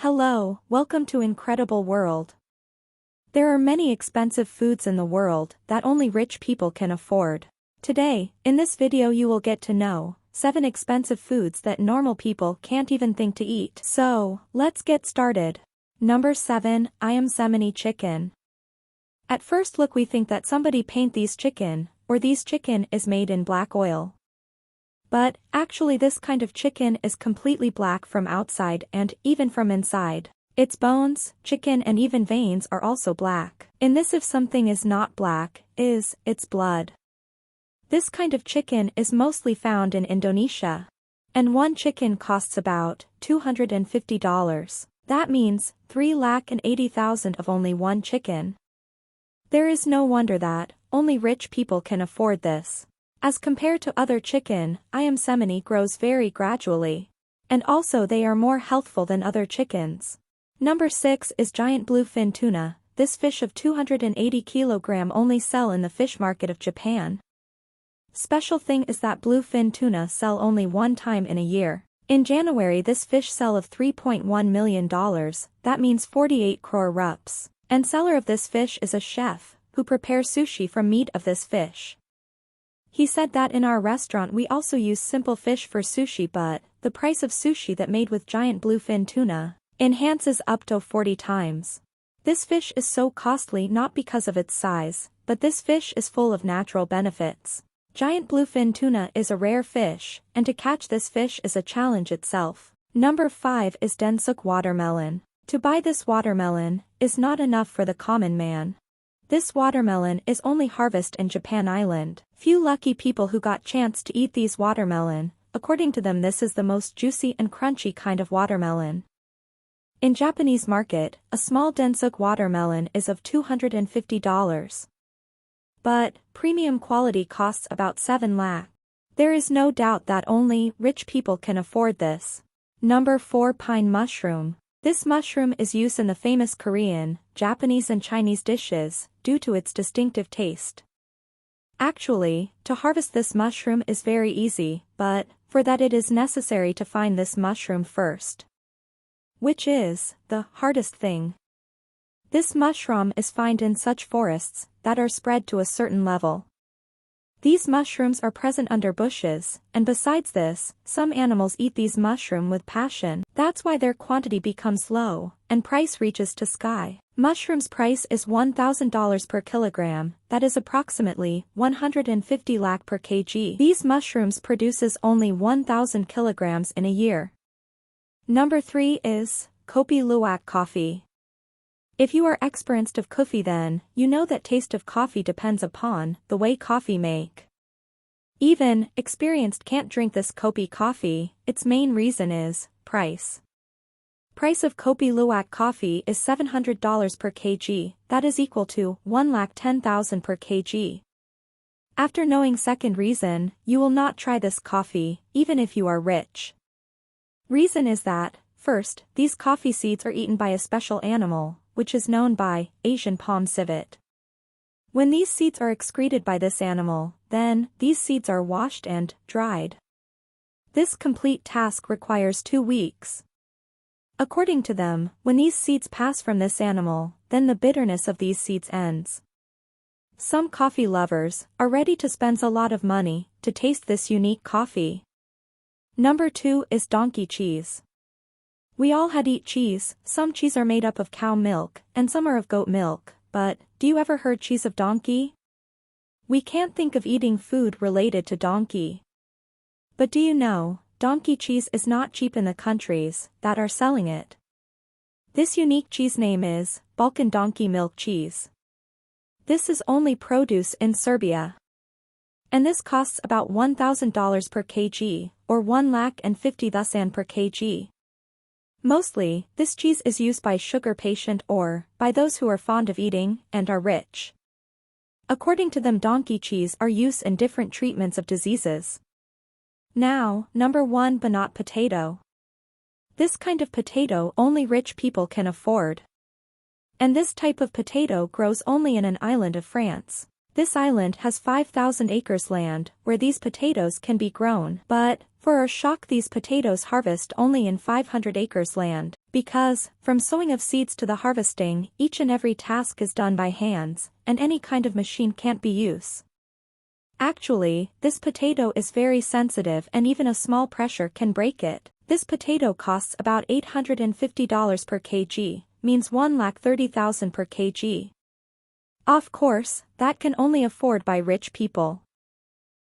Hello, welcome to Incredible World. There are many expensive foods in the world that only rich people can afford. Today, in this video you will get to know 7 expensive foods that normal people can't even think to eat. So, let's get started. Number 7, Ayam chicken. At first look we think that somebody paint these chicken, or these chicken is made in black oil. But, actually this kind of chicken is completely black from outside and even from inside. Its bones, chicken and even veins are also black. In this if something is not black, its blood. This kind of chicken is mostly found in Indonesia. And one chicken costs about $250. That means 380,000 of only one chicken. There is no wonder that only rich people can afford this. As compared to other chicken, Ayam grows very gradually. And also they are more healthful than other chickens. Number 6 is giant bluefin tuna. This fish of 280 kg only sell in the fish market of Japan. Special thing is that bluefin tuna sell only one time in a year. In January this fish sell of $3.1 million, that means 48 crore rupees. And seller of this fish is a chef, who prepares sushi from meat of this fish. He said that in our restaurant we also use simple fish for sushi but, the price of sushi that made with giant bluefin tuna, enhances up to 40 times. This fish is so costly not because of its size, but this fish is full of natural benefits. Giant bluefin tuna is a rare fish, and to catch this fish is a challenge itself. Number 5 is densuk watermelon. To buy this watermelon, is not enough for the common man. This watermelon is only harvested in Japan Island. Few lucky people who got chance to eat these watermelon, according to them this is the most juicy and crunchy kind of watermelon. In Japanese market, a small densuk watermelon is of $250. But, premium quality costs about 7 lakh. There is no doubt that only rich people can afford this. Number 4 Pine mushroom. This mushroom is used in the famous Korean, Japanese and Chinese dishes, due to its distinctive taste. Actually, to harvest this mushroom is very easy, but, for that it is necessary to find this mushroom first. Which is, the hardest thing. This mushroom is found in such forests, that are spread to a certain level. These mushrooms are present under bushes, and besides this, some animals eat these mushrooms with passion. That's why their quantity becomes low, and price reaches to sky. Mushrooms price is $1,000 per kilogram, that is approximately 150 lakh per kg. These mushrooms produces only 1,000 kilograms in a year. Number 3 is, kopi luwak coffee. If you are experienced of coffee then, you know that taste of coffee depends upon the way coffee make. Even, experienced can't drink this kopi coffee, its main reason is, price. Price of kopi luwak coffee is $700 per kg, that is equal to 110,000 per kg. After knowing second reason, you will not try this coffee, even if you are rich. Reason is that, first, these coffee seeds are eaten by a special animal, which is known by Asian palm civet. When these seeds are excreted by this animal, then, these seeds are washed and dried. This complete task requires 2 weeks. According to them, when these seeds pass from this animal, then the bitterness of these seeds ends. Some coffee lovers are ready to spend a lot of money to taste this unique coffee. Number 2 is donkey cheese. We all had eat cheese, some cheese are made up of cow milk, and some are of goat milk, but, do you ever heard cheese of donkey? We can't think of eating food related to donkey. But do you know, donkey cheese is not cheap in the countries that are selling it. This unique cheese name is, Balkan donkey milk cheese. This is only produce in Serbia. And this costs about $1,000 per kg, or 150,000 per kg. Mostly, this cheese is used by sugar patient or, by those who are fond of eating, and are rich. According to them donkey cheese are used in different treatments of diseases. Now, number 1 banat potato. This kind of potato only rich people can afford. And this type of potato grows only in an island of France. This island has 5,000 acres land where these potatoes can be grown, but For a shock, these potatoes harvest only in 500 acres land, because, from sowing of seeds to the harvesting, each and every task is done by hands, and any kind of machine can't be used. Actually, this potato is very sensitive and even a small pressure can break it. This potato costs about $850 per kg, means 1,30,000 per kg. Of course, that can only afford by rich people.